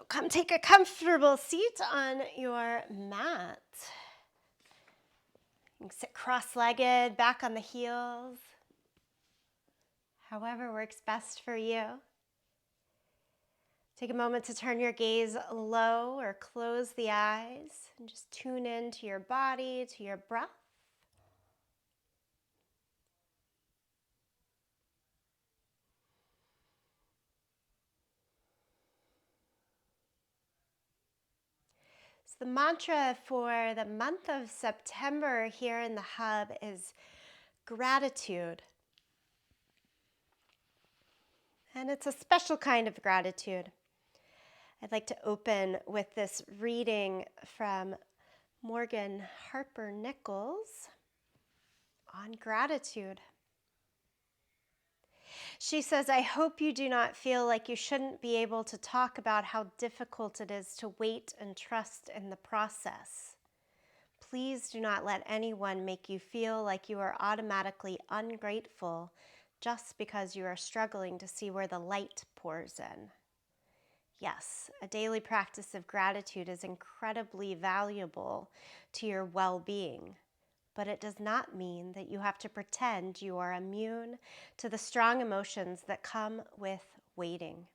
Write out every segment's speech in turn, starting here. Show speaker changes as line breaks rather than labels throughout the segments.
Come take a comfortable seat on your mat. You can sit cross-legged, back on the heels, however works best for you. Take a moment to turn your gaze low or close the eyes and just tune in to your body, to your breath. So the mantra for the month of September here in the Hub is gratitude. And it's a special kind of gratitude. I'd like to open with this reading from Morgan Harper Nichols on gratitude. She says, I hope you do not feel like you shouldn't be able to talk about how difficult it is to wait and trust in the process. Please do not let anyone make you feel like you are automatically ungrateful just because you are struggling to see where the light pours in. Yes, a daily practice of gratitude is incredibly valuable to your well-being, but it does not mean that you have to pretend you are immune to the strong emotions that come with waiting.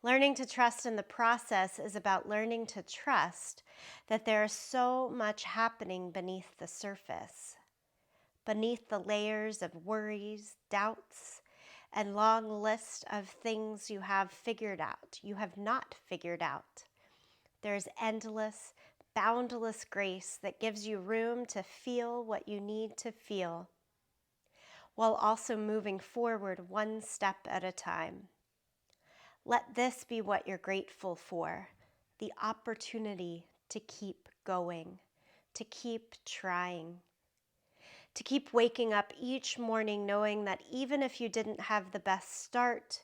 Learning to trust in the process is about learning to trust that there is so much happening beneath the surface, beneath the layers of worries, doubts, and long list of things you have figured out, you have not figured out. There's endless, boundless grace that gives you room to feel what you need to feel, while also moving forward one step at a time. Let this be what you're grateful for, the opportunity to keep going, to keep trying, to keep waking up each morning knowing that even if you didn't have the best start,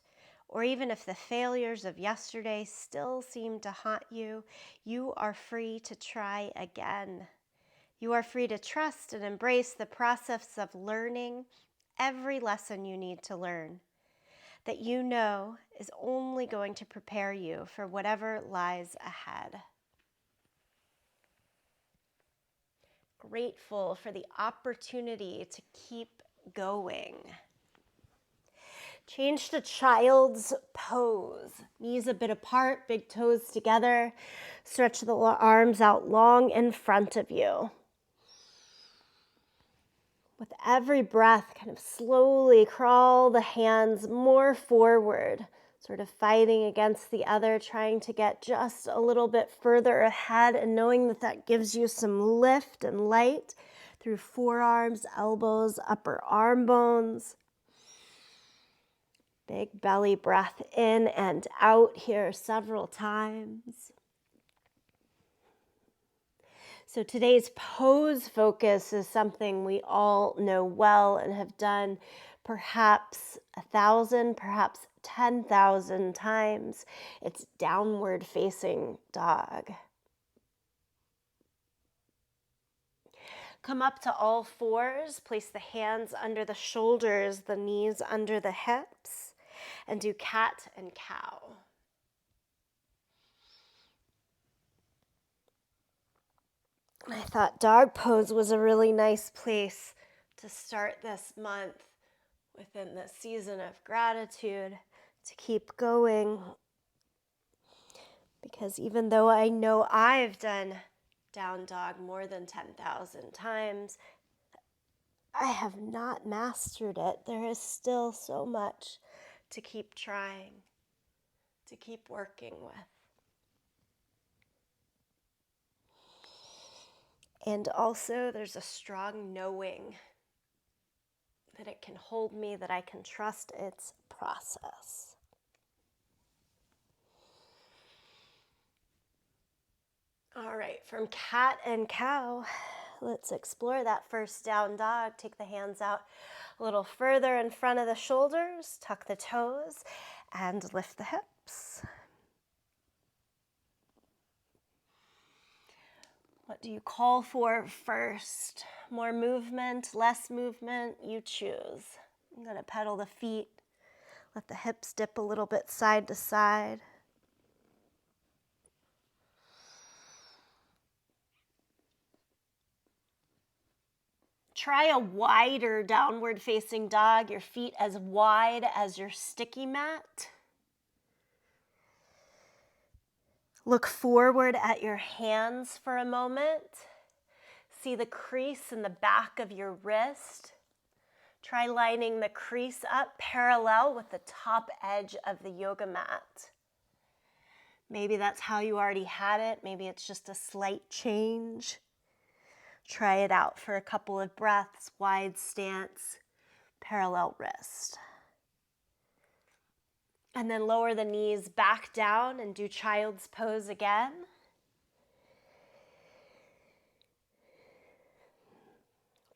or even if the failures of yesterday still seem to haunt you, you are free to try again. You are free to trust and embrace the process of learning every lesson you need to learn, that you know is only going to prepare you for whatever lies ahead. Grateful for the opportunity to keep going. Change to child's pose. Knees a bit apart, big toes together. Stretch the arms out long in front of you. With every breath, kind of slowly crawl the hands more forward, sort of fighting against the other, trying to get just a little bit further ahead and knowing that that gives you some lift and light through forearms, elbows, upper arm bones. Big belly breath in and out here several times. So today's pose focus is something we all know well and have done perhaps 1,000, perhaps 10,000 times. It's downward facing dog. Come up to all fours, place the hands under the shoulders, the knees under the hips, and do cat and cow. I thought dog pose was a really nice place to start this month within the season of gratitude, to keep going. Because even though I know I've done down dog more than 10,000 times, I have not mastered it. There is still so much to keep trying, to keep working with. And also there's a strong knowing that it can hold me, that I can trust its process. All right, from cat and cow, let's explore that first down dog. Take the hands out a little further in front of the shoulders, tuck the toes, and lift the hips. What do you call for first? More movement, less movement? You choose. I'm going to pedal the feet. Let the hips dip a little bit side to side. Try a wider downward facing dog, your feet as wide as your sticky mat. Look forward at your hands for a moment. See the crease in the back of your wrist. Try lining the crease up parallel with the top edge of the yoga mat. Maybe that's how you already had it. Maybe it's just a slight change. Try it out for a couple of breaths. Wide stance, parallel wrist. And then lower the knees back down and do child's pose again.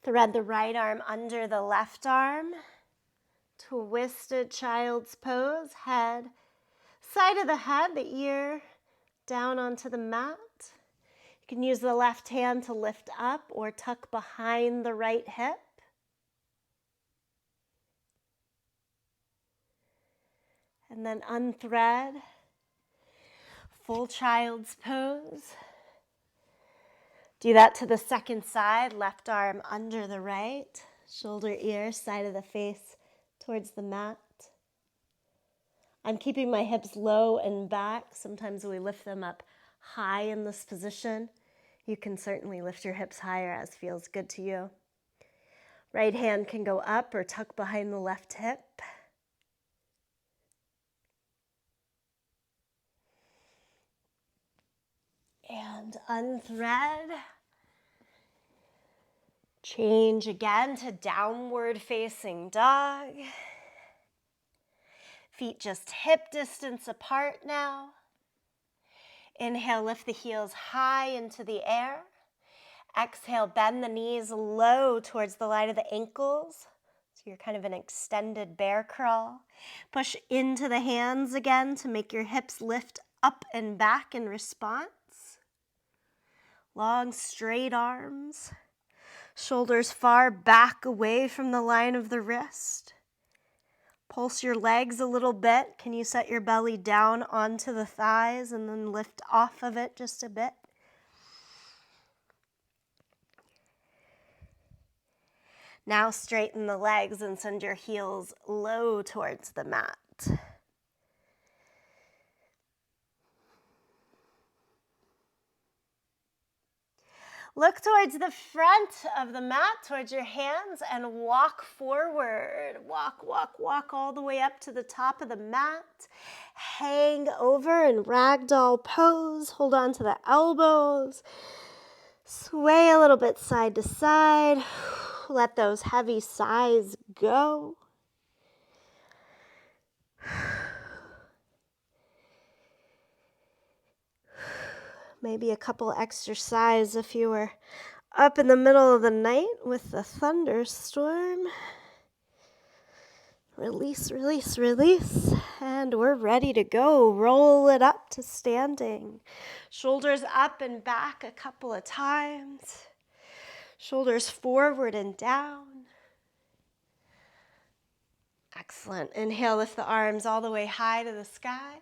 Thread the right arm under the left arm. Twisted child's pose. Head, side of the head, the ear down onto the mat. You can use the left hand to lift up or tuck behind the right hip. And then unthread, full child's pose. Do that to the second side, left arm under the right, shoulder, ear, side of the face towards the mat. I'm keeping my hips low and back. Sometimes we lift them up high in this position. You can certainly lift your hips higher as feels good to you. Right hand can go up or tuck behind the left hip. And unthread. Change again to downward facing dog. Feet just hip distance apart now. Inhale, lift the heels high into the air. Exhale, bend the knees low towards the line of the ankles. So you're kind of an extended bear crawl. Push into the hands again to make your hips lift up and back in response. Long, straight arms. Shoulders far back away from the line of the wrist. Pulse your legs a little bit. Can you set your belly down onto the thighs and then lift off of it just a bit? Now straighten the legs and send your heels low towards the mat. Look towards the front of the mat, towards your hands, and walk forward. Walk, walk, walk all the way up to the top of the mat. Hang over in ragdoll pose. Hold on to the elbows. Sway a little bit side to side. Let those heavy sighs go. Maybe a couple extra sighs if you were up in the middle of the night with the thunderstorm. Release, release, release. And we're ready to go. Roll it up to standing. Shoulders up and back a couple of times. Shoulders forward and down. Excellent. Inhale, lift the arms all the way high to the sky.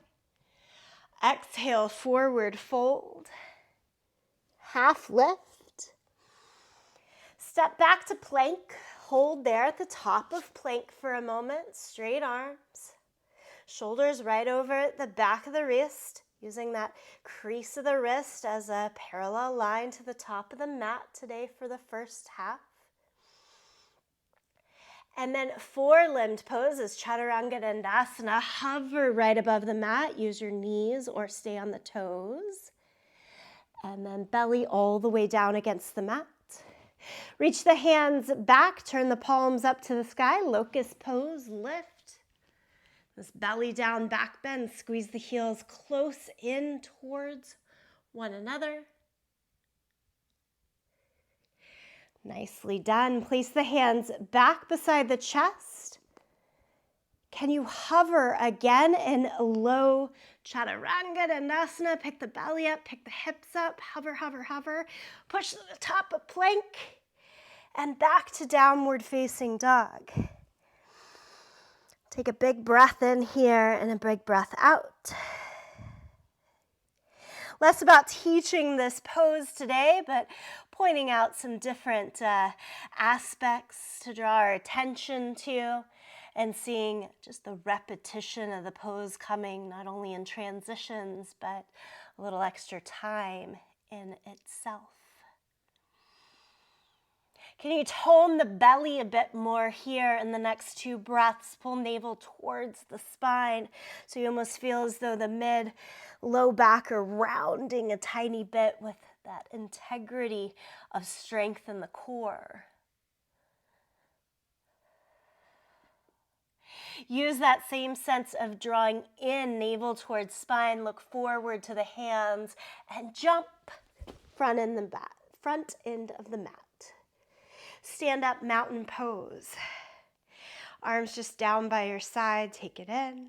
Exhale, forward fold. Half lift. Step back to plank. Hold there at the top of plank for a moment. Straight arms. Shoulders right over the back of the wrist, using that crease of the wrist as a parallel line to the top of the mat today for the first half. And then four-limbed poses, Chaturanga Dandasana. Hover right above the mat. Use your knees or stay on the toes. And then belly all the way down against the mat. Reach the hands back. Turn the palms up to the sky. Locust pose, lift. This belly down, back bend. Squeeze the heels close in towards one another. Nicely done. Place the hands back beside the chest. Can you hover again in low Chaturanga Dandasana? Pick the belly up, pick the hips up, hover, hover, hover. Push to the top of plank and back to downward facing dog. Take a big breath in here and a big breath out. Less about teaching this pose today, but pointing out some different aspects to draw our attention to, and seeing just the repetition of the pose coming not only in transitions, but a little extra time in itself. Can you tone the belly a bit more here in the next 2 breaths? Pull navel towards the spine so you almost feel as though the mid, low back are rounding a tiny bit with that integrity of strength in the core. Use that same sense of drawing in, navel towards spine, look forward to the hands, and jump front end of the mat. Stand up mountain pose. Arms just down by your side, take it in.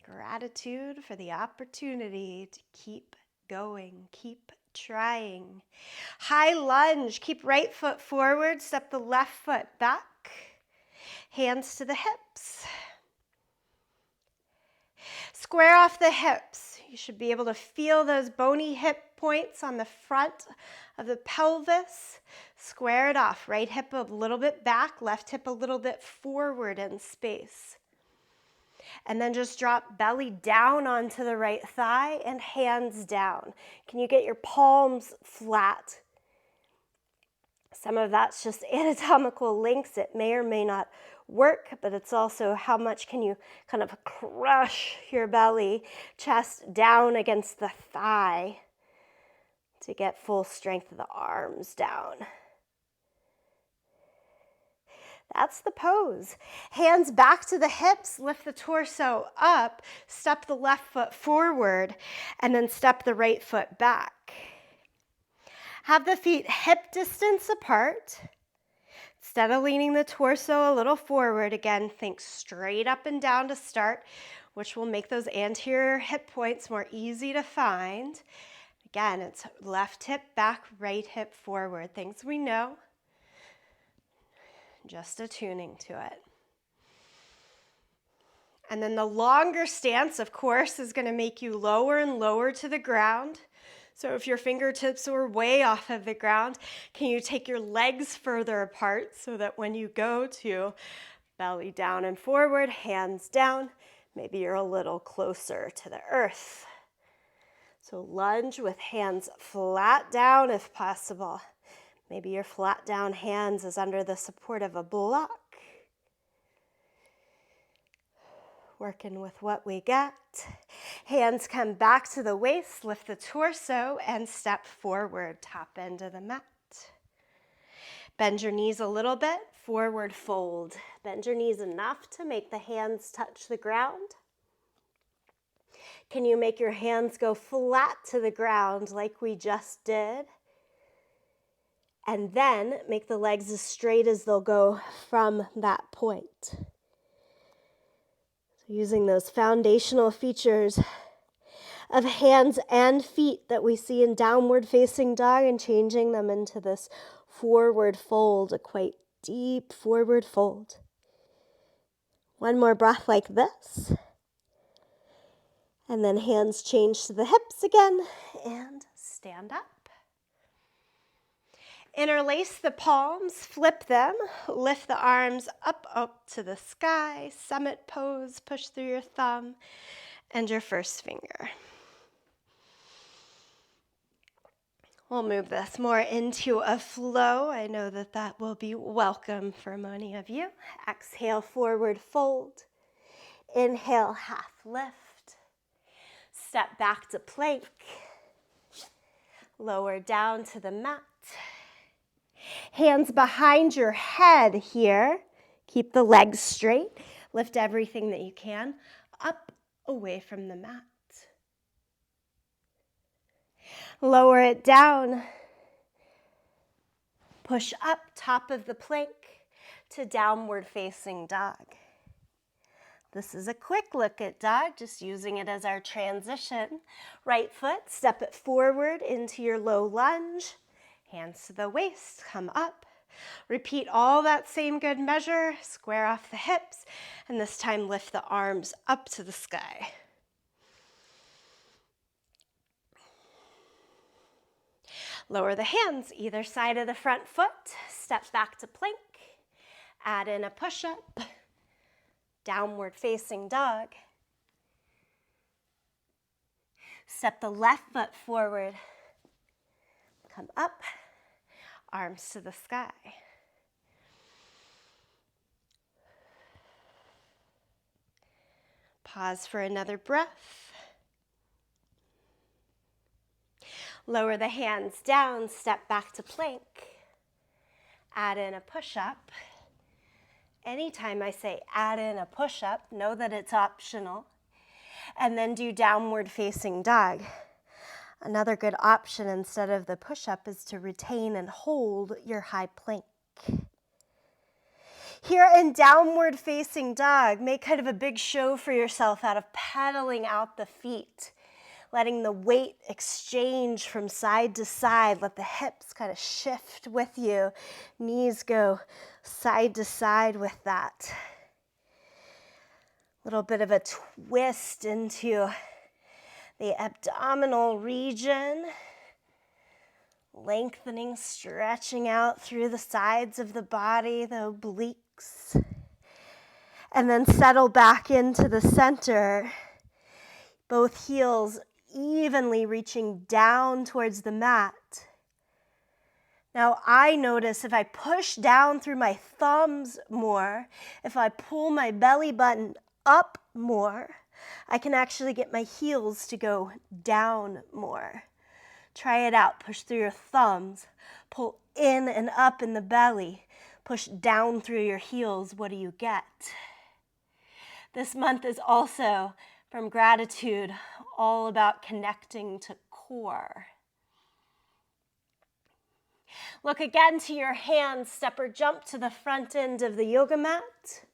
Gratitude for the opportunity to keep going, keep trying. High lunge, keep right foot forward, step the left foot back. Hands to the hips. Square off the hips. You should be able to feel those bony hip points on the front of the pelvis. Square it off. Right hip a little bit back, left hip a little bit forward in space. And then just drop belly down onto the right thigh and hands down. Can you get your palms flat? Some of that's just anatomical links. It may or may not work, but it's also how much can you kind of crush your belly, chest down against the thigh to get full strength of the arms down. That's the pose. Hands back to the hips, lift the torso up, step the left foot forward, and then step the right foot back. Have the feet hip distance apart. Instead of leaning the torso a little forward, again, think straight up and down to start, which will make those anterior hip points more easy to find. Again, it's left hip back, right hip forward. Things we know. Just attuning to it. And then the longer stance, of course, is going to make you lower and lower to the ground. So if your fingertips are way off of the ground, can you take your legs further apart so that when you go to belly down and forward, hands down, maybe you're a little closer to the earth. So lunge with hands flat down if possible. Maybe your flat down hands is under the support of a block. Working with what we got. Hands come back to the waist, lift the torso, and step forward, top end of the mat. Bend your knees a little bit, forward fold. Bend your knees enough to make the hands touch the ground. Can you make your hands go flat to the ground like we just did? And then make the legs as straight as they'll go from that point. So using those foundational features of hands and feet that we see in downward facing dog and changing them into this forward fold, a quite deep forward fold. One more breath like this. And then hands change to the hips again and stand up. Interlace the palms, flip them, lift the arms up to the sky, summit pose, push through your thumb and your first finger. We'll move this more into a flow. I know that will be welcome for many of you. Exhale, forward fold. Inhale, half lift. Step back to plank. Lower down to the mat. Hands behind your head here. Keep the legs straight. Lift everything that you can up away from the mat. Lower it down. Push up top of the plank to downward facing dog. This is a quick look at dog, just using it as our transition. Right foot, step it forward into your low lunge. Hands to the waist, come up. Repeat all that same good measure, square off the hips, and this time lift the arms up to the sky. Lower the hands, either side of the front foot. Step back to plank. Add in a push-up. Downward facing dog. Step the left foot forward. Come up, arms to the sky. Pause for another breath. Lower the hands down, step back to plank. Add in a push-up. Anytime I say add in a push-up, know that it's optional. And then do downward facing dog. Another good option instead of the push-up is to retain and hold your high plank. Here in downward facing dog, make kind of a big show for yourself out of pedaling out the feet, letting the weight exchange from side to side. Let the hips kind of shift with you. Knees go side to side with that. A little bit of a twist into the abdominal region. Lengthening, stretching out through the sides of the body, the obliques. And then settle back into the center. Both heels evenly reaching down towards the mat. Now I notice if I push down through my thumbs more, if I pull my belly button up more, I can actually get my heels to go down more. Try it out. Push through your thumbs. Pull in and up in the belly. Push down through your heels. What do you get? This month is also, from gratitude, all about connecting to core. Look again to your hands. Step or jump to the front end of the yoga mat.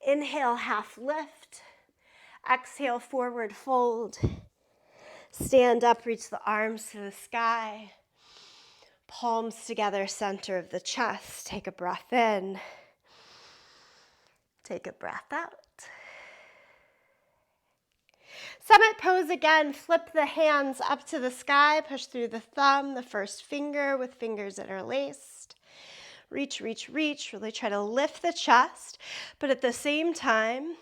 Inhale, half lift. Exhale, forward fold. Stand up, reach the arms to the sky. Palms together, center of the chest. Take a breath in. Take a breath out. Summit pose again. Flip the hands up to the sky. Push through the thumb, the first finger with fingers that are laced. Reach, reach, reach. Really try to lift the chest, but at the same time,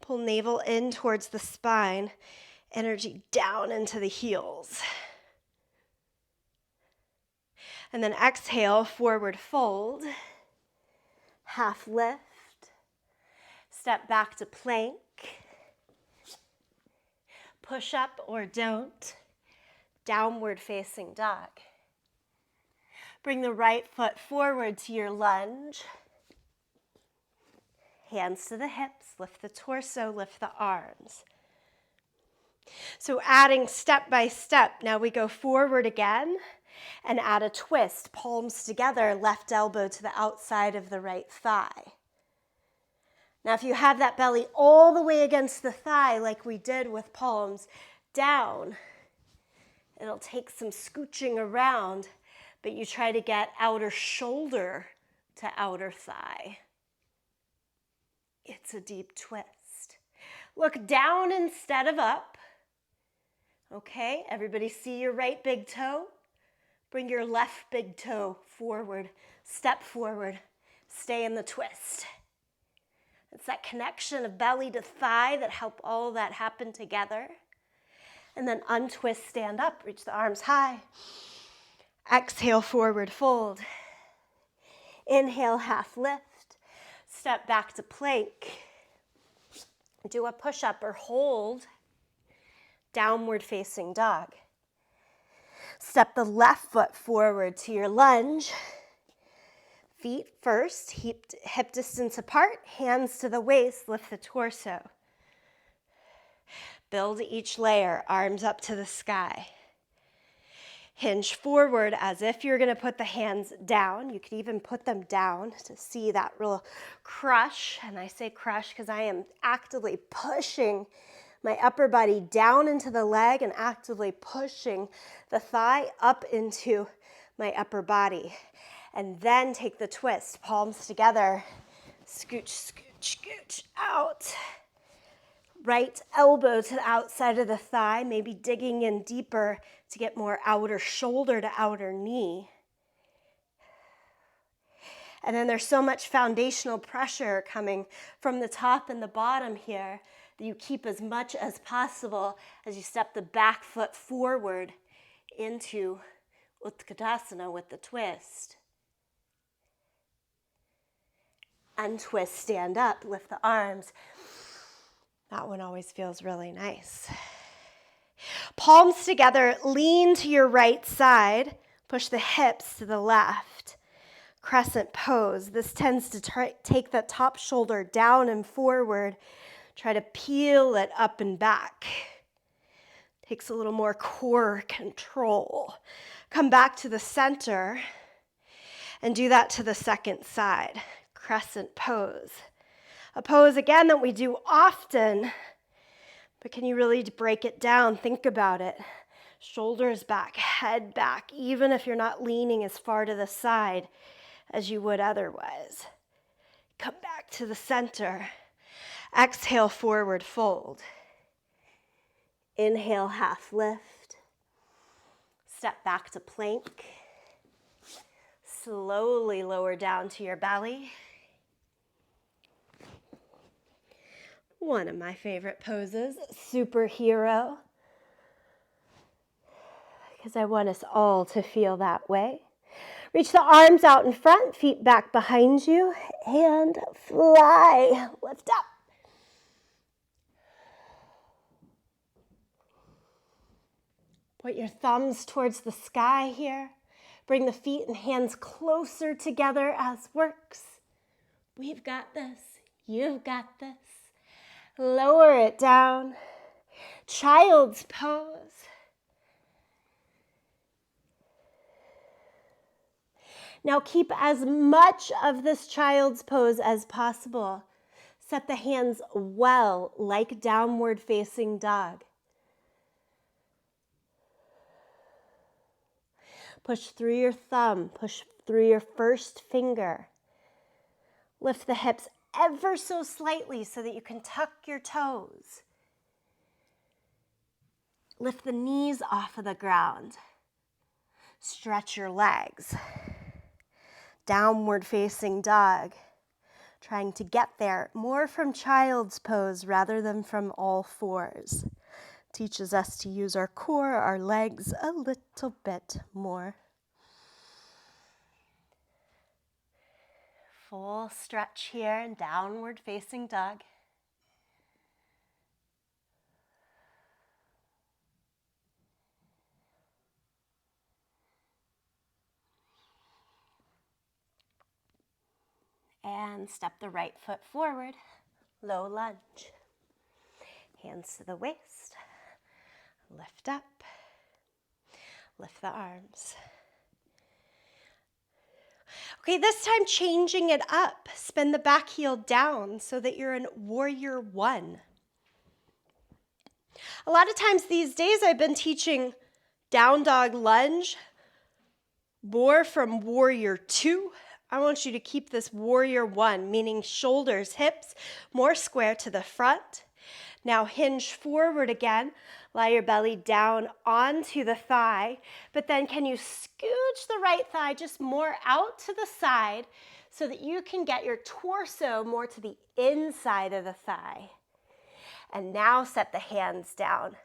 pull navel in towards the spine. Energy down into the heels. And then exhale, forward fold. Half lift. Step back to plank. Push up or don't. Downward facing dog. Bring the right foot forward to your lunge. Hands to the hips. Lift the torso, lift the arms. So adding step by step, now we go forward again and add a twist, palms together, left elbow to the outside of the right thigh. Now if you have that belly all the way against the thigh like we did with palms down, it'll take some scooching around, but you try to get outer shoulder to outer thigh. It's a deep twist. Look down instead of up. Okay, everybody see your right big toe? Bring your left big toe forward, step forward, stay in the twist. It's that connection of belly to thigh that help all that happen together. And then untwist, stand up, reach the arms high. Exhale, forward fold. Inhale, half lift. Step back to plank. Do a push-up or hold. Downward facing dog. Step the left foot forward to your lunge. Feet first, hip distance apart, hands to the waist, lift the torso. Build each layer, arms up to the sky. Hinge forward as if you're gonna put the hands down. You could even put them down to see that real crush. And I say crush because I am actively pushing my upper body down into the leg and actively pushing the thigh up into my upper body. And then take the twist, palms together, scooch, scooch, scooch out. right elbow to the outside of the thigh, maybe digging in deeper to get more outer shoulder to outer knee. And then there's so much foundational pressure coming from the top and the bottom here that you keep as much as possible as you step the back foot forward into Utkatasana with the twist. Untwist, stand up, lift the arms. That one always feels really nice. Palms together, lean to your right side, push the hips to the left. Crescent pose. This tends to take that top shoulder down and forward. Try to peel it up and back. Takes a little more core control. Come back to the center and do that to the second side. Crescent pose. A pose, again, that we do often, but can you really break it down? Think about it. Shoulders back, head back, even if you're not leaning as far to the side as you would otherwise. Come back to the center. Exhale, forward fold. Inhale, half lift. Step back to plank. Slowly lower down to your belly. One of my favorite poses, superhero, because I want us all to feel that way. Reach the arms out in front, feet back behind you, and fly. Lift up. Point your thumbs towards the sky here. Bring the feet and hands closer together as works. We've got this. You've got this. Lower it down. Child's pose. Now keep as much of this child's pose as possible. Set the hands well, like downward facing dog. Push through your thumb, push through your first finger. Lift the hips ever so slightly so that you can tuck your toes. Lift the knees off of the ground. Stretch your legs. Downward facing dog. Trying to get there more from child's pose rather than from all fours. Teaches us to use our core, our legs a little bit more. Full stretch here in downward facing dog. And step the right foot forward, low lunge. Hands to the waist, lift up, lift the arms. Okay, this time changing it up. Spin the back heel down so that you're in warrior one. A lot of times these days I've been teaching down dog lunge more from warrior two. I want you to keep this warrior one, meaning shoulders, hips, more square to the front. Now hinge forward again. Lie your belly down onto the thigh, but then can you scooch the right thigh just more out to the side so that you can get your torso more to the inside of the thigh. And now set the hands down,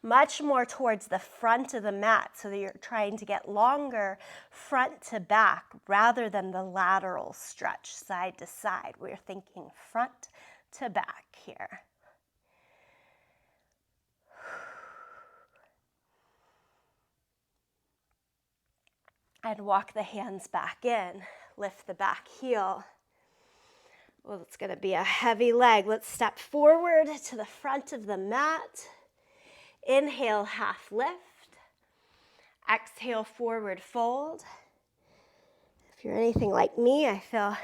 much more towards the front of the mat so that you're trying to get longer front to back rather than the lateral stretch side to side. We're thinking front to back here. And walk the hands back in, lift the back heel. Well, it's going to be a heavy leg. Let's step forward to the front of the mat. Inhale, half lift. Exhale, forward fold. If you're anything like me, I feel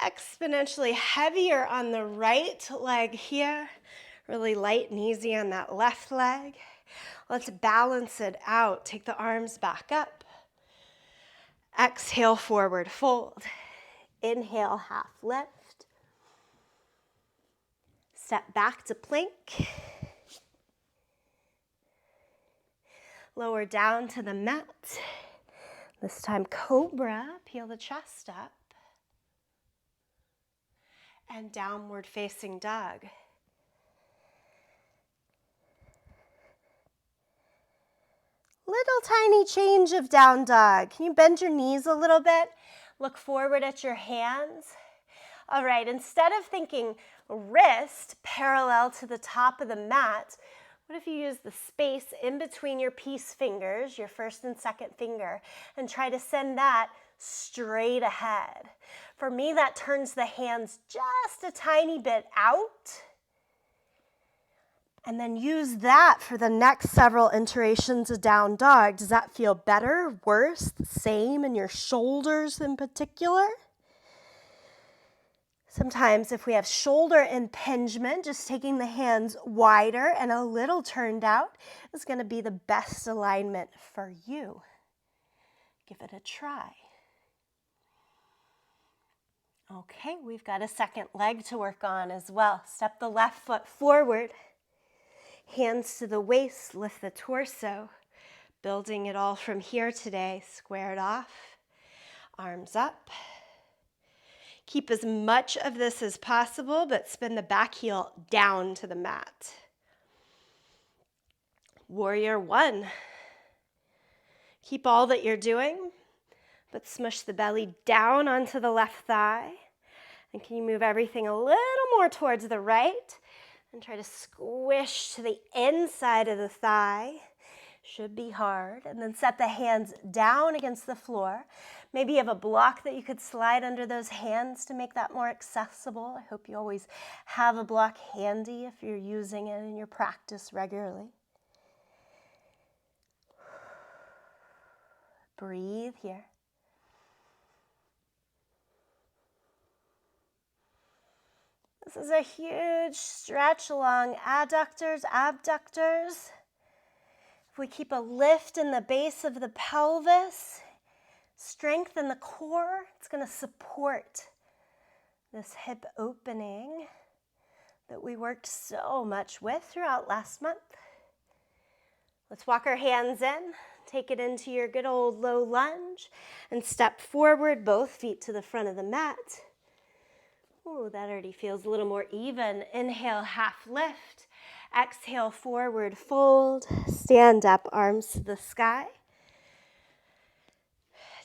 exponentially heavier on the right leg here. Really light and easy on that left leg. Let's balance it out. Take the arms back up. Exhale, forward fold. Inhale, half lift. Step back to plank. Lower down to the mat. This time cobra, peel the chest up. And downward facing dog. Little tiny change of down dog. Can you bend your knees a little bit? Look forward at your hands. All right, instead of thinking wrist parallel to the top of the mat, what if you use the space in between your peace fingers, your first and second finger, and try to send that straight ahead? For me, that turns the hands just a tiny bit out. And then use that for the next several iterations of down dog. Does that feel better, worse, the same in your shoulders in particular? Sometimes if we have shoulder impingement, just taking the hands wider and a little turned out is going to be the best alignment for you. Give it a try. Okay, we've got a second leg to work on as well. Step the left foot forward. Hands to the waist, lift the torso. Building it all from here today, squared off. Arms up. Keep as much of this as possible, but spin the back heel down to the mat. Warrior one. Keep all that you're doing, but smush the belly down onto the left thigh. And can you move everything a little more towards the right? And try to squish to the inside of the thigh. Should be hard. And then set the hands down against the floor. Maybe you have a block that you could slide under those hands to make that more accessible. I hope you always have a block handy if you're using it in your practice regularly. Breathe here. This is a huge stretch along adductors, abductors. If we keep a lift in the base of the pelvis, strengthen the core, it's going to support this hip opening that we worked so much with throughout last month. Let's walk our hands in, take it into your good old low lunge, and step forward, both feet to the front of the mat. Ooh, that already feels a little more even. Inhale, half lift. Exhale, forward fold. Stand up, arms to the sky.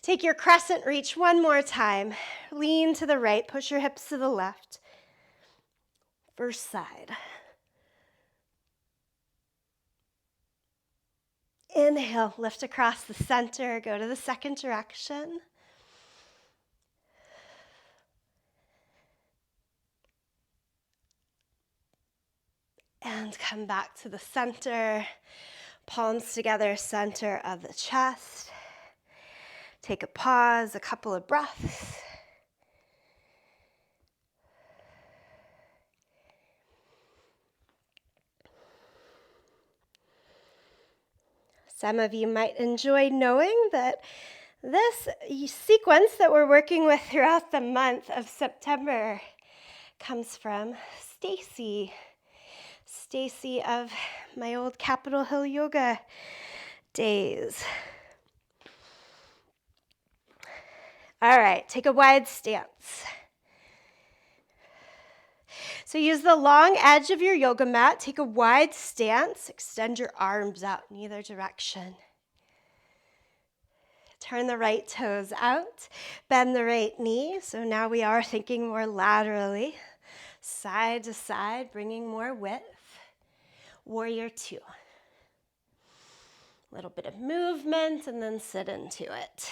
Take your crescent reach one more time. Lean to the right, push your hips to the left. First side. Inhale, lift across the center, go to the second direction. And come back to the center, palms together, center of the chest. Take a pause, a couple of breaths. Some of you might enjoy knowing that this sequence that we're working with throughout the month of September comes from Stacy. Stacy of my old Capitol Hill yoga days. All right, take a wide stance. So use the long edge of your yoga mat, take a wide stance, extend your arms out in either direction. Turn the right toes out, bend the right knee. So now we are thinking more laterally, side to side, bringing more width. Warrior two. A little bit of movement and then sit into it.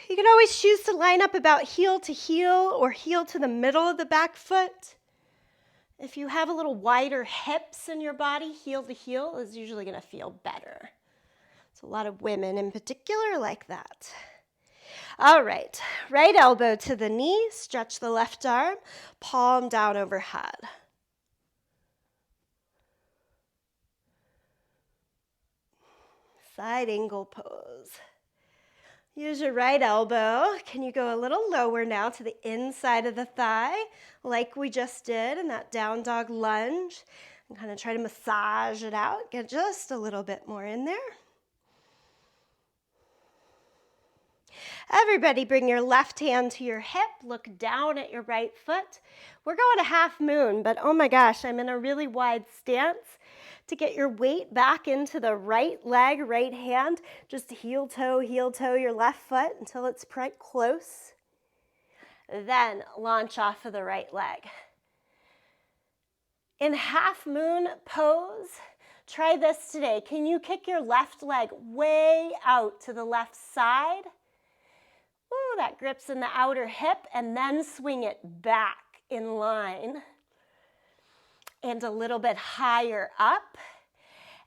You can always choose to line up about heel to heel or heel to the middle of the back foot. If you have a little wider hips in your body, heel to heel is usually going to feel better. So a lot of women in particular like that. All right, right elbow to the knee, stretch the left arm, palm down overhead. Side angle pose. Use your right elbow. Can you go a little lower now to the inside of the thigh, like we just did in that down dog lunge? And kind of try to massage it out. Get just a little bit more in there. Everybody bring your left hand to your hip. Look down at your right foot. We're going to half moon, but oh my gosh, I'm in a really wide stance. To get your weight back into the right leg, right hand, just heel toe your left foot until it's quite close. Then launch off of the right leg. In half moon pose, try this today. Can you kick your left leg way out to the left side? Ooh, that grips in the outer hip, and then swing it back in line. And a little bit higher up.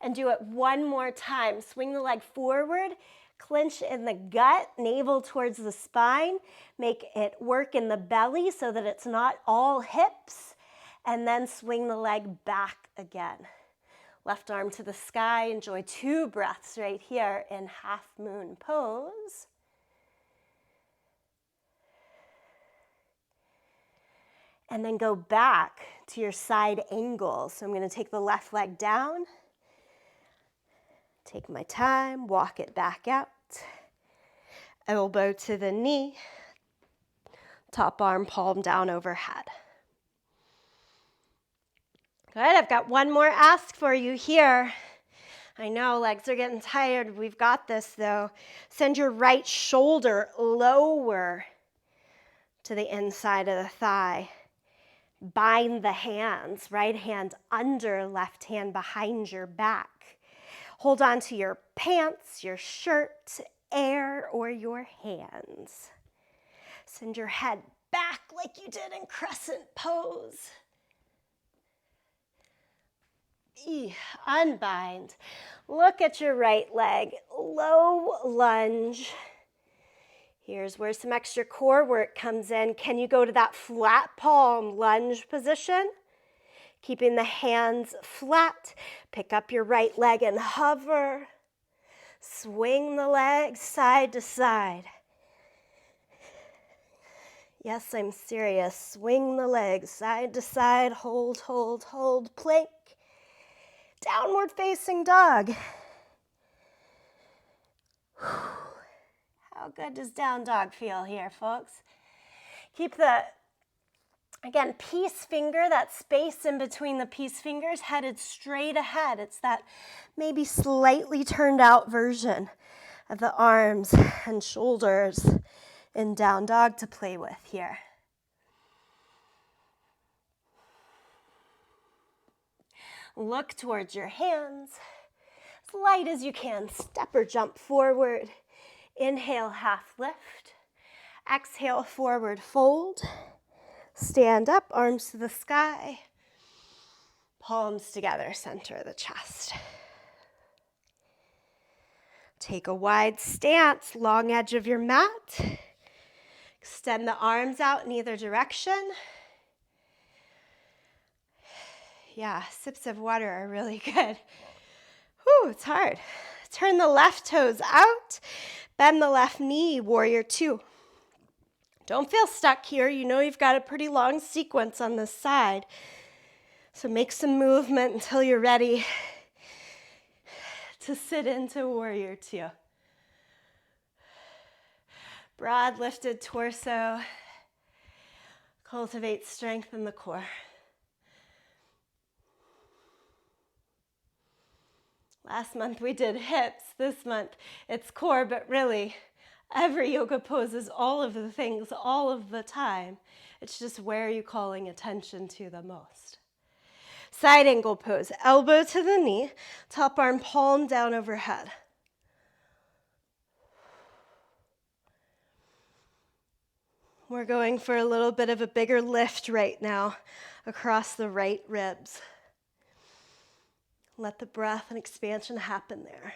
And do it one more time. Swing the leg forward, clinch in the gut, navel towards the spine. Make it work in the belly so that it's not all hips. And then swing the leg back again. Left arm to the sky. Enjoy 2 breaths right here in half moon pose. And then go back to your side angle. So I'm going to take the left leg down. Take my time, walk it back out. Elbow to the knee. Top arm, palm down overhead. Good, I've got one more ask for you here. I know, legs are getting tired. We've got this though. Send your right shoulder lower to the inside of the thigh. Bind the hands, right hand under, left hand behind your back. Hold on to your pants, your shirt, air, or your hands. Send your head back like you did in crescent pose. Unbind. Look at your right leg. Low lunge. Here's where some extra core work comes in. Can you go to that flat palm lunge position? Keeping the hands flat. Pick up your right leg and hover. Swing the legs side to side. Yes, I'm serious. Swing the legs side to side. Hold, hold, hold. Plank. Downward facing dog. How good does down dog feel here, folks? Keep the, again, peace finger, that space in between the peace fingers, headed straight ahead. It's that maybe slightly turned out version of the arms and shoulders in down dog to play with here. Look towards your hands. As light as you can, step or jump forward. Inhale, half lift. Exhale, forward fold. Stand up, arms to the sky. Palms together, center the chest. Take a wide stance, long edge of your mat. Extend the arms out in either direction. Yeah, sips of water are really good. Whew, it's hard. Turn the left toes out. Bend the left knee, warrior 2. Don't feel stuck here. You know you've got a pretty long sequence on this side. So make some movement until you're ready to sit into warrior 2. Broad lifted torso. Cultivate strength in the core. Last month we did hips. This month it's core, but really every yoga pose is all of the things all of the time. It's just where are you calling attention to the most. Side angle pose, elbow to the knee, top arm palm down overhead. We're going for a little bit of a bigger lift right now across the right ribs. Let the breath and expansion happen there.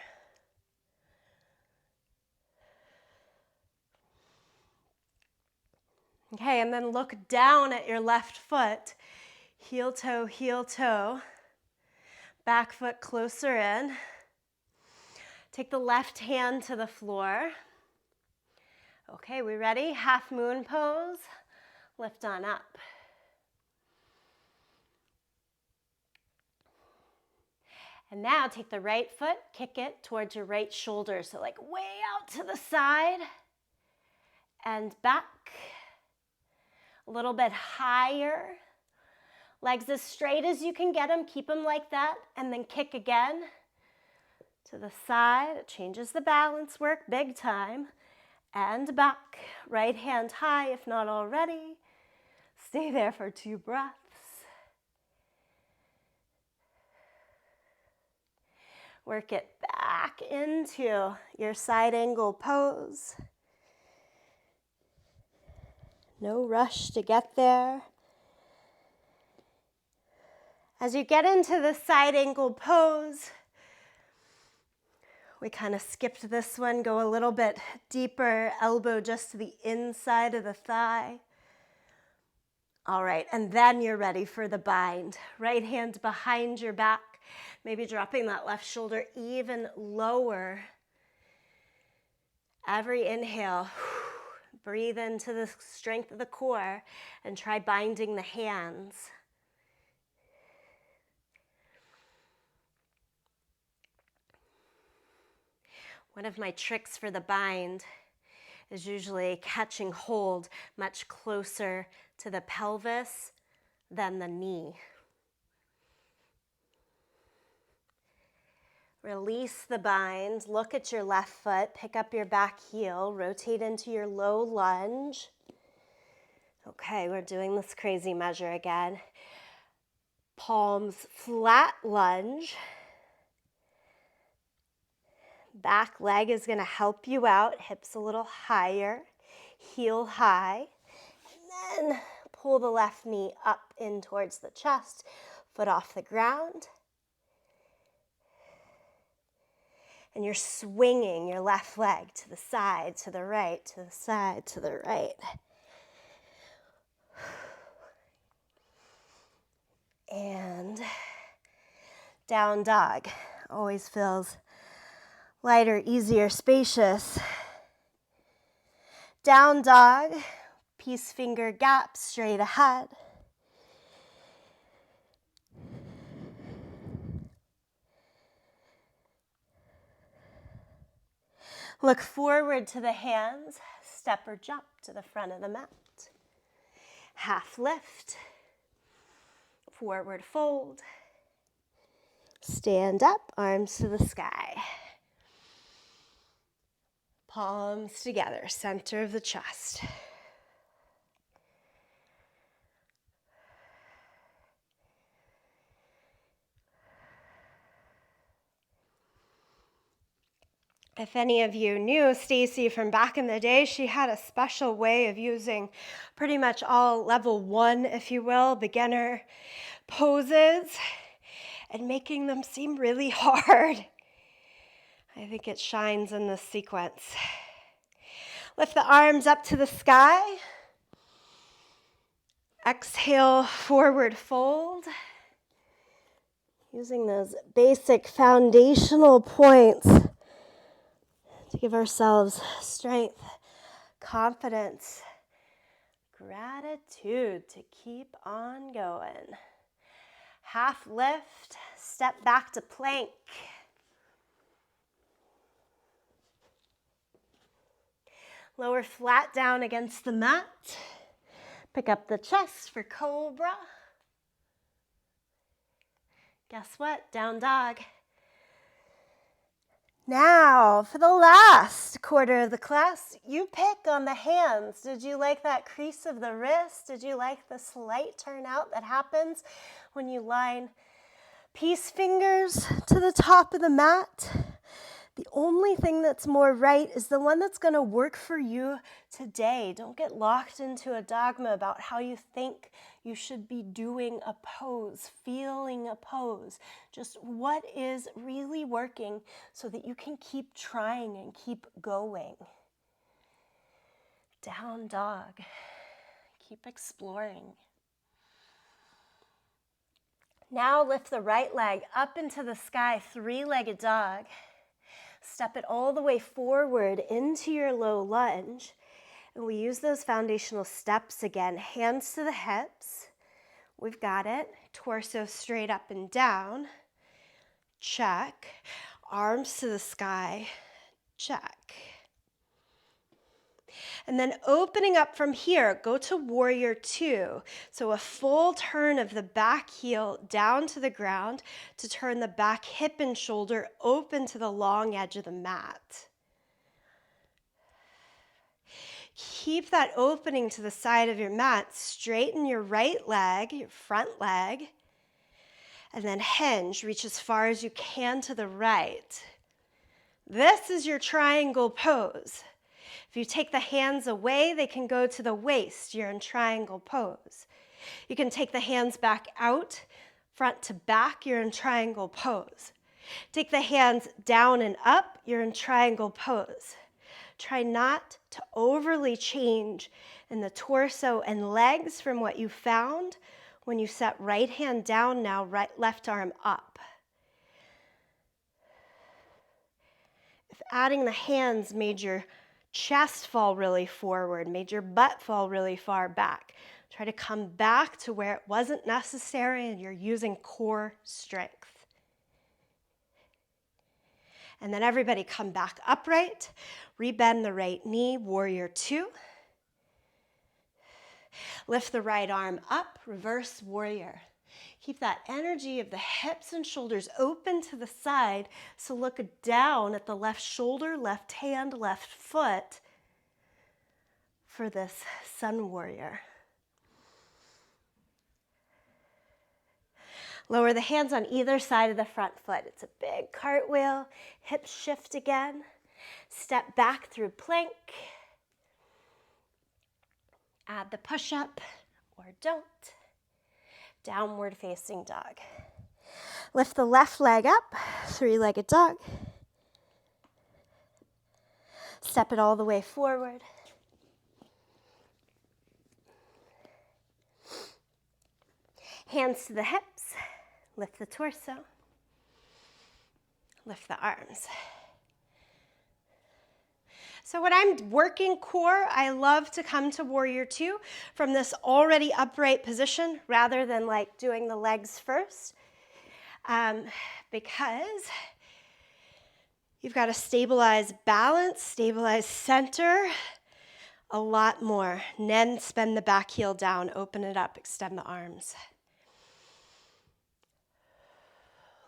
Okay, and then look down at your left foot. Heel toe. Back foot closer in. Take the left hand to the floor. Okay, we ready? Half moon pose. Lift on up. And now take the right foot, kick it towards your right shoulder. So like way out to the side and back. A little bit higher. Legs as straight as you can get them. Keep them like that. And then kick again to the side. It changes the balance work big time. And back. Right hand high if not already. Stay there for 2 breaths. Work it back into your side angle pose. No rush to get there. As you get into the side angle pose, we kind of skipped this one, go a little bit deeper, elbow just to the inside of the thigh. All right, and then you're ready for the bind. Right hand behind your back, maybe dropping that left shoulder even lower. Every inhale, breathe into the strength of the core and try binding the hands. One of my tricks for the bind is usually catching hold much closer to the pelvis than the knee. Release the bind, look at your left foot, pick up your back heel, rotate into your low lunge. Okay, we're doing this crazy measure again. Palms flat lunge. Back leg is going to help you out, hips a little higher, heel high. And then pull the left knee up in towards the chest, foot off the ground. And you're swinging your left leg to the side, to the right, to the side, to the right. And down dog. Always feels lighter, easier, spacious. Down dog, peace finger gap straight ahead. Look forward to the hands, step or jump to the front of the mat. Half lift, forward fold. Stand up, arms to the sky. Palms together, center of the chest. If any of you knew Stacy from back in the day, she had a special way of using pretty much all level 1, if you will, beginner poses and making them seem really hard. I think it shines in this sequence. Lift the arms up to the sky. Exhale, forward fold. Using those basic foundational points to give ourselves strength, confidence, gratitude to keep on going. Half lift, step back to plank. Lower flat down against the mat. Pick up the chest for cobra. Guess what? Down dog. Now, for the last quarter of the class, you pick on the hands. Did you like that crease of the wrist? Did you like the slight turnout that happens when you line peace fingers to the top of the mat? The only thing that's more right is the one that's going to work for you today. Don't get locked into a dogma about how you think you should be doing a pose, feeling a pose. Just what is really working so that you can keep trying and keep going. Down dog. Keep exploring. Now lift the right leg up into the sky, three-legged dog. Step it all the way forward into your low lunge. And we use those foundational steps again. Hands to the hips. We've got it. Torso straight up and down. Check. Arms to the sky. Check. And then opening up from here, go to warrior two. So a full turn of the back heel down to the ground to turn the back hip and shoulder open to the long edge of the mat. Keep that opening to the side of your mat. Straighten your right leg, your front leg, and then hinge. Reach as far as you can to the right. This is your triangle pose. If you take the hands away, they can go to the waist. You're in triangle pose. You can take the hands back out, front to back. You're in triangle pose. Take the hands down and up. You're in triangle pose. Try not to overly change in the torso and legs from what you found when you set right hand down now, left arm up. If adding the hands made your chest fall really forward, made your butt fall really far back, try to come back to where it wasn't necessary and you're using core strength. And then everybody come back upright, rebend the right knee, warrior two. Lift the right arm up, reverse warrior. Keep that energy of the hips and shoulders open to the side, so look down at the left shoulder, left hand, left foot for this sun warrior. Lower the hands on either side of the front foot. It's a big cartwheel. Hips shift again. Step back through plank. Add the push-up or don't. Downward facing dog. Lift the left leg up, three-legged dog. Step it all the way forward. Hands to the hips. Lift the torso. Lift the arms. So when I'm working core, I love to come to warrior two from this already upright position rather than like doing the legs first, because you've got to stabilize balance, stabilize center a lot more. And then spin the back heel down, open it up, extend the arms.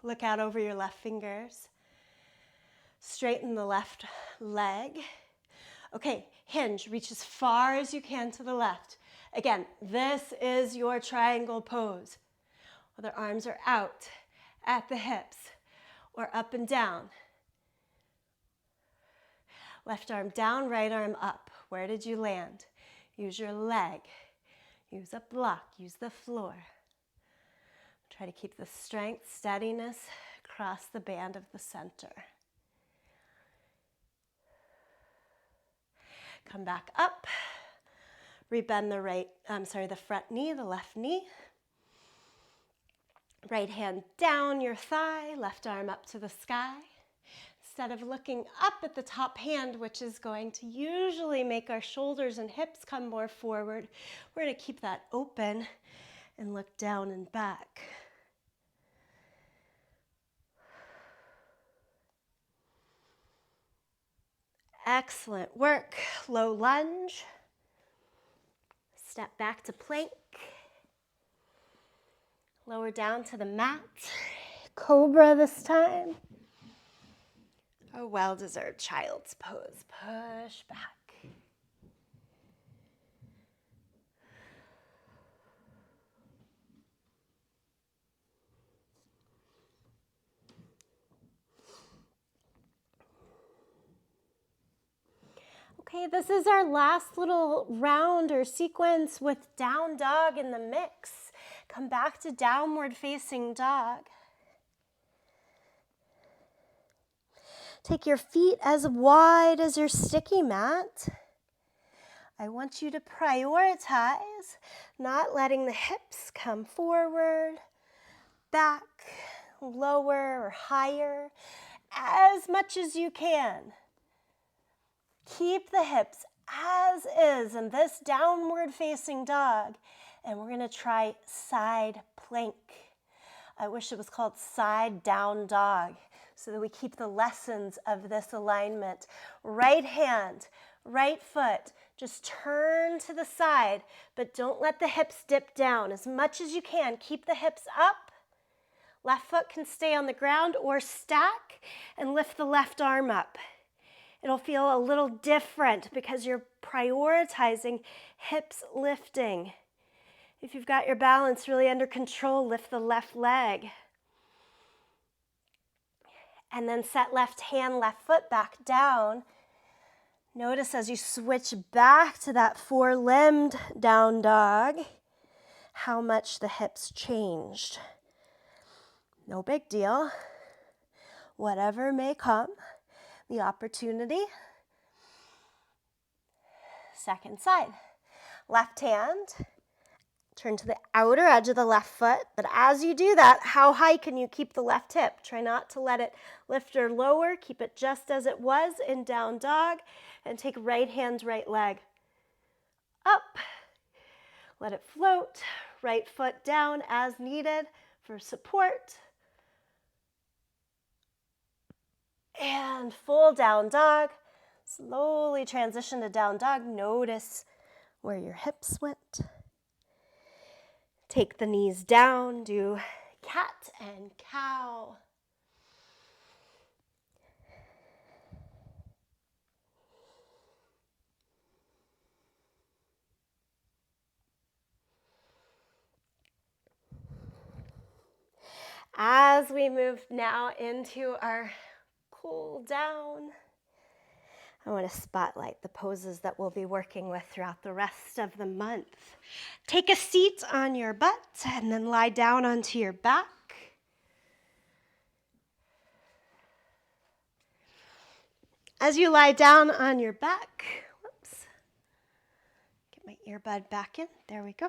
Look out over your left fingers. Straighten the left leg. Okay, hinge, reach as far as you can to the left. Again, this is your triangle pose. Whether arms are out at the hips or up and down. Left arm down, right arm up. Where did you land? Use your leg. Use a block, use the floor. Try to keep the strength, steadiness across the band of the center. Come back up, rebend the front knee, the left knee. Right hand down your thigh, left arm up to the sky. Instead of looking up at the top hand, which is going to usually make our shoulders and hips come more forward, we're going to keep that open and look down and back. Excellent work. Low lunge. Step back to plank. Lower down to the mat. Cobra this time. A well-deserved child's pose. Push back. Okay, this is our last little round or sequence with down dog in the mix. Come back to downward facing dog. Take your feet as wide as your sticky mat. I want you to prioritize not letting the hips come forward, back, lower or higher, as much as you can. Keep the hips as is in this downward facing dog. And we're going to try side plank. I wish it was called side down dog so that we keep the lessons of this alignment. Right hand, right foot, just turn to the side, but don't let the hips dip down. As much as you can, keep the hips up. Left foot can stay on the ground or stack and lift the left arm up. It'll feel a little different because you're prioritizing hips lifting. If you've got your balance really under control, lift the left leg. And then set left hand, left foot back down. Notice as you switch back to that four-limbed down dog, how much the hips changed. No big deal. Whatever may come, the opportunity. Second side. Left hand, turn to the outer edge of the left foot. But as you do that, how high can you keep the left hip? Try not to let it lift or lower. Keep it just as it was in down dog. And take right hand, right leg up. Let it float. Right foot down as needed for support. And full down dog. Slowly transition to down dog. Notice where your hips went. Take the knees down. Do cat and cow. As we move now into our cool down, I want to spotlight the poses that we'll be working with throughout the rest of the month. Take a seat on your butt and then lie down onto your back. As you lie down on your back, whoops, get my earbud back in, there we go.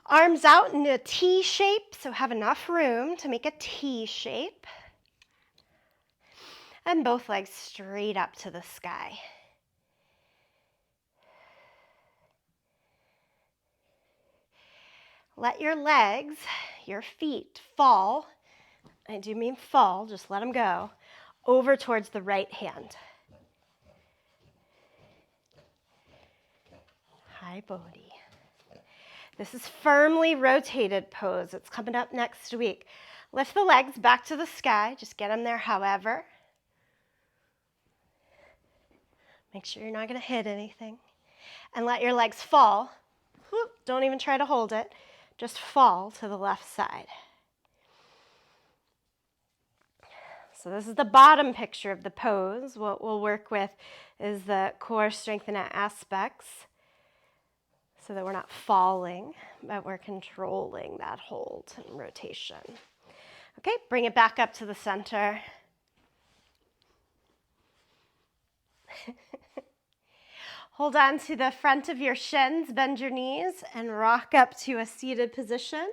Arms out in a T shape, so have enough room to make a T shape. And both legs straight up to the sky. Let your legs, your feet fall, I do mean fall, just let them go, over towards the right hand. Hi, Bodhi. This is firmly rotated pose. It's coming up next week. Lift the legs back to the sky. Just get them there however. Make sure you're not going to hit anything. And let your legs fall. Whoop, don't even try to hold it. Just fall to the left side. So this is the bottom picture of the pose. What we'll work with is the core strength and aspects so that we're not falling, but we're controlling that hold and rotation. Okay, bring it back up to the center. Hold on to the front of your shins, bend your knees, and rock up to a seated position.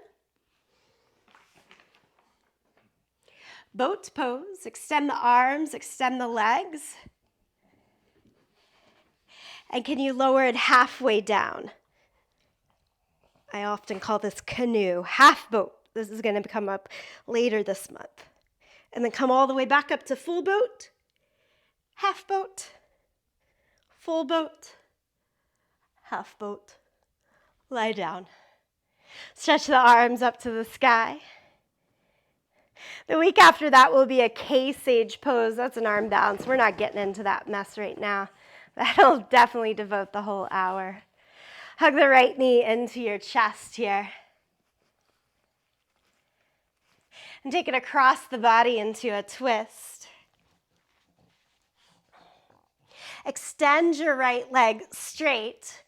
Boat pose, extend the arms, extend the legs. And can you lower it halfway down? I often call this canoe, half boat. This is going to come up later this month. And then come all the way back up to full boat, half boat, full boat, half boat. Lie down. Stretch the arms up to the sky. The week after that will be a K-Sage pose. That's an arm balance. We're not getting into that mess right now. That'll definitely devote the whole hour. Hug the right knee into your chest here. And take it across the body into a twist. Extend your right leg straight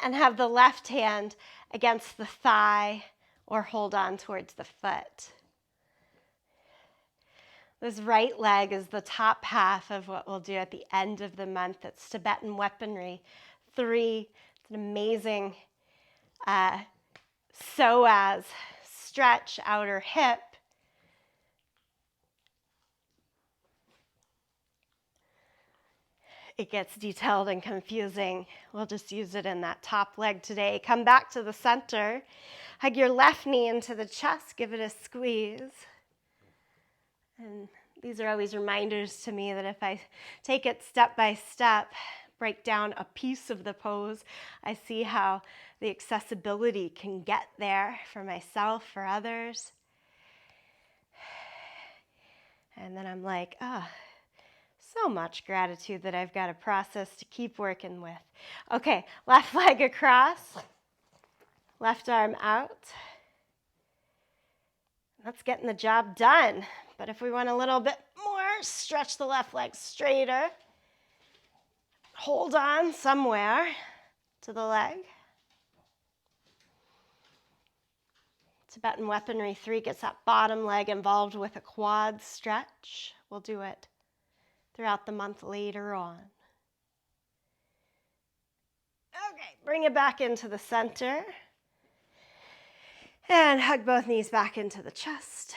and have the left hand against the thigh or hold on towards the foot. This right leg is the top half of what we'll do at the end of the month. It's Tibetan weaponry 3. It's an amazing psoas, stretch outer hip. it gets detailed and confusing. We'll just use it in that top leg today. Come back to the center. Hug your left knee into the chest. Give it a squeeze. And these are always reminders to me that if I take it step by step, break down a piece of the pose, I see how the accessibility can get there for myself, for others. And then I'm like, so much gratitude that I've got a process to keep working with. Okay, left leg across, left arm out. That's getting the job done. But if we want a little bit more, stretch the left leg straighter. Hold on somewhere to the leg. Tibetan Weaponry 3 gets that bottom leg involved with a quad stretch. We'll do it throughout the month later on. Okay, bring it back into the center. And hug both knees back into the chest.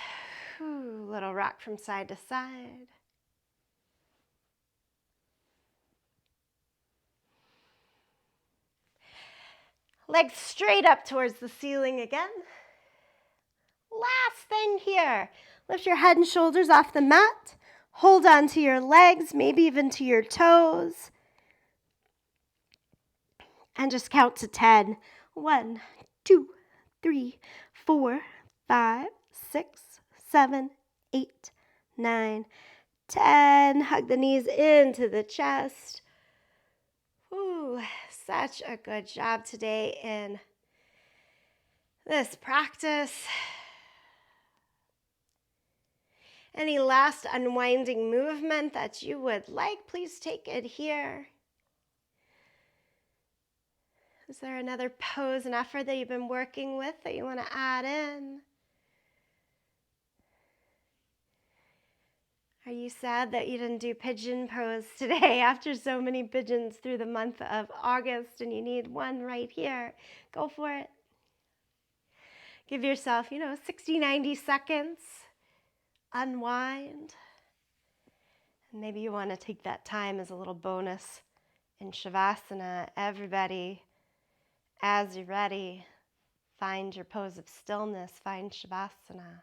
Ooh, little rock from side to side. Legs straight up towards the ceiling again. Last thing here. Lift your head and shoulders off the mat. Hold on to your legs, maybe even to your toes. And just count to 10. 1, 2, 3, 4, 5, 6, 7, 8, 9, 10. Hug the knees into the chest. Ooh, such a good job today in this practice. Any last unwinding movement that you would like, please take it here. Is there another pose and effort that you've been working with that you want to add in? Are you sad that you didn't do pigeon pose today after so many pigeons through the month of August and you need one right here? Go for it. Give yourself, 60, 90 seconds. Unwind. And maybe you want to take that time as a little bonus in Shavasana. Everybody, as you're ready, find your pose of stillness, find Shavasana.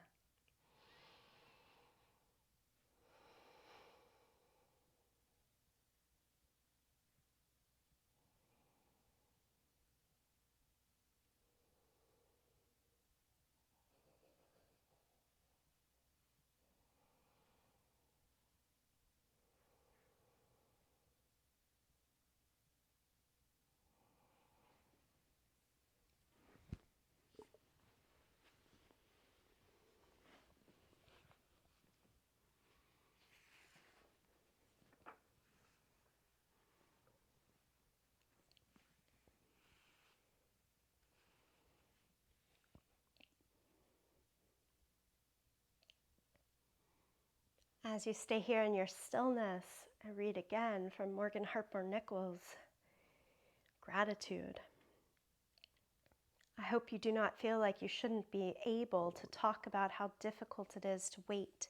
As you stay here in your stillness, I read again from Morgan Harper Nichols, gratitude. I hope you do not feel like you shouldn't be able to talk about how difficult it is to wait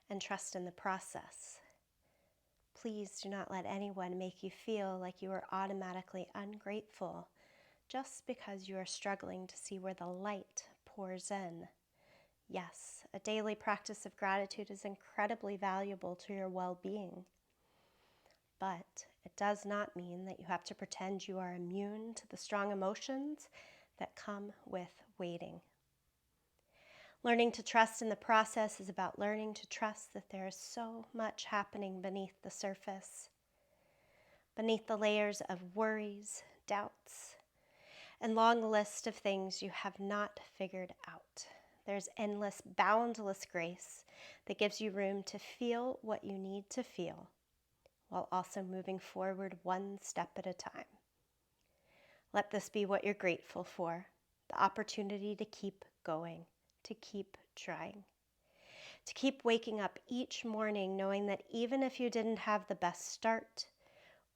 and trust in the process. Please do not let anyone make you feel like you are automatically ungrateful just because you are struggling to see where the light pours in. Yes, a daily practice of gratitude is incredibly valuable to your well-being, but it does not mean that you have to pretend you are immune to the strong emotions that come with waiting. Learning to trust in the process is about learning to trust that there is so much happening beneath the surface, beneath the layers of worries, doubts, and long list of things you have not figured out. There's endless, boundless grace that gives you room to feel what you need to feel, while also moving forward one step at a time. Let this be what you're grateful for, the opportunity to keep going, to keep trying, to keep waking up each morning knowing that even if you didn't have the best start,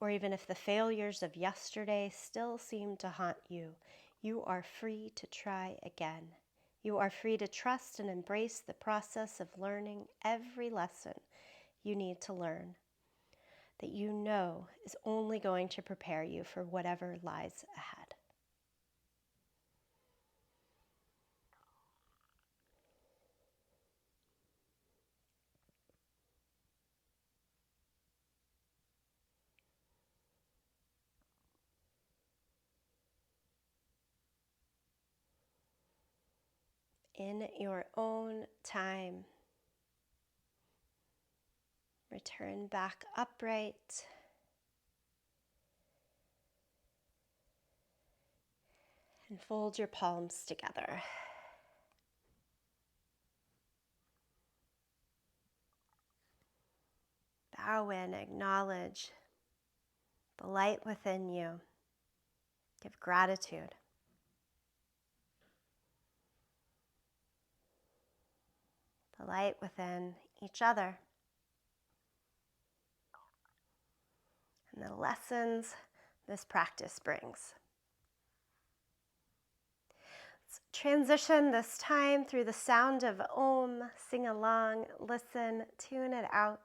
or even if the failures of yesterday still seem to haunt you, you are free to try again. You are free to trust and embrace the process of learning every lesson you need to learn. that you know is only going to prepare you for whatever lies ahead. In your own time, return back upright. And fold your palms together. Bow in, acknowledge the light within you. Give gratitude. The light within each other. And the lessons this practice brings. Let's transition this time through the sound of Om. Sing along, listen, tune it out.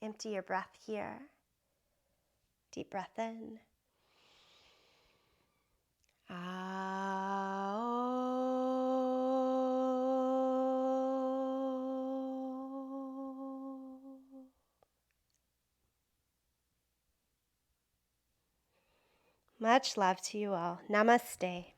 Empty your breath here. Deep breath in. Much love to you all. Namaste.